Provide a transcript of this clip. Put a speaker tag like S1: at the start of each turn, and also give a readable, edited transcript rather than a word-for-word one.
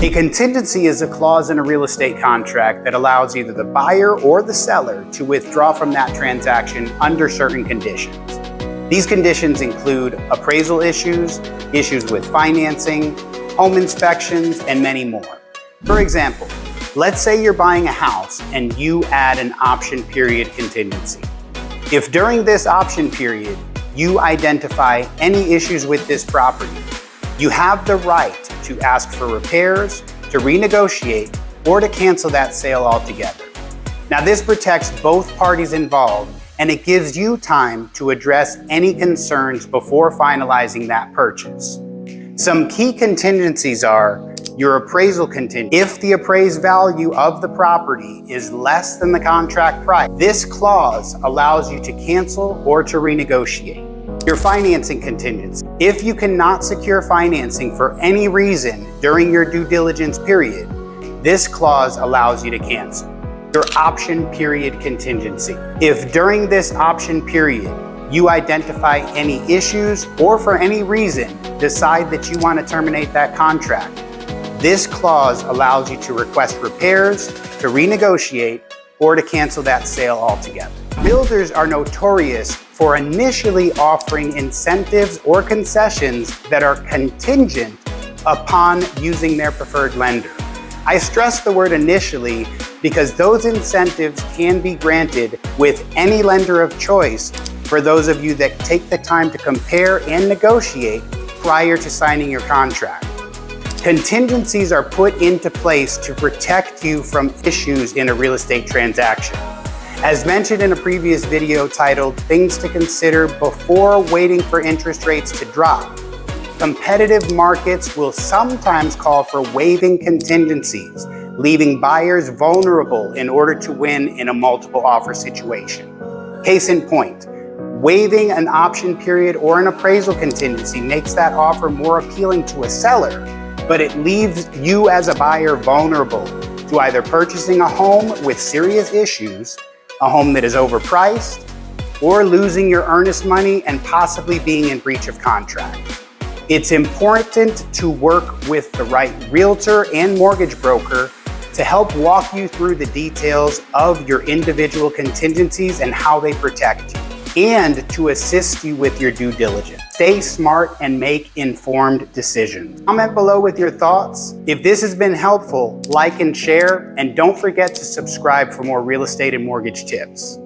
S1: A contingency is a clause in a real estate contract that allows either the buyer or the seller to withdraw from that transaction under certain conditions. These conditions include appraisal issues, issues with financing, home inspections, and many more. For example, let's say you're buying a house and you add an option period contingency. If during this option period you identify any issues with this property, you have the right to ask for repairs, to renegotiate, or to cancel that sale altogether. Now, this protects both parties involved, and it gives you time to address any concerns before finalizing that purchase. Some key contingencies are your appraisal contingency. If the appraised value of the property is less than the contract price, this clause allows you to cancel or to renegotiate. Your financing contingency. If you cannot secure financing for any reason during your due diligence period, this clause allows you to cancel. Your option period contingency. If during this option period you identify any issues or for any reason decide that you want to terminate that contract, this clause allows you to request repairs, to renegotiate, or to cancel that sale altogether. Builders are notorious for initially offering incentives or concessions that are contingent upon using their preferred lender. I stress the word initially because those incentives can be granted with any lender of choice for those of you that take the time to compare and negotiate prior to signing your contract. Contingencies are put into place to protect you from issues in a real estate transaction. As mentioned in a previous video titled Things to Consider Before Waiting for Interest Rates to Drop, competitive markets will sometimes call for waiving contingencies, leaving buyers vulnerable in order to win in a multiple offer situation. Case in point, waiving an option period or an appraisal contingency makes that offer more appealing to a seller, but it leaves you as a buyer vulnerable to either purchasing a home with serious issues, a home that is overpriced, or losing your earnest money and possibly being in breach of contract. It's important to work with the right realtor and mortgage broker to help walk you through the details of your individual contingencies and how they protect you, and to assist you with your due diligence. Stay smart and make informed decisions. Comment below with your thoughts. If this has been helpful, like and share, and don't forget to subscribe for more real estate and mortgage tips.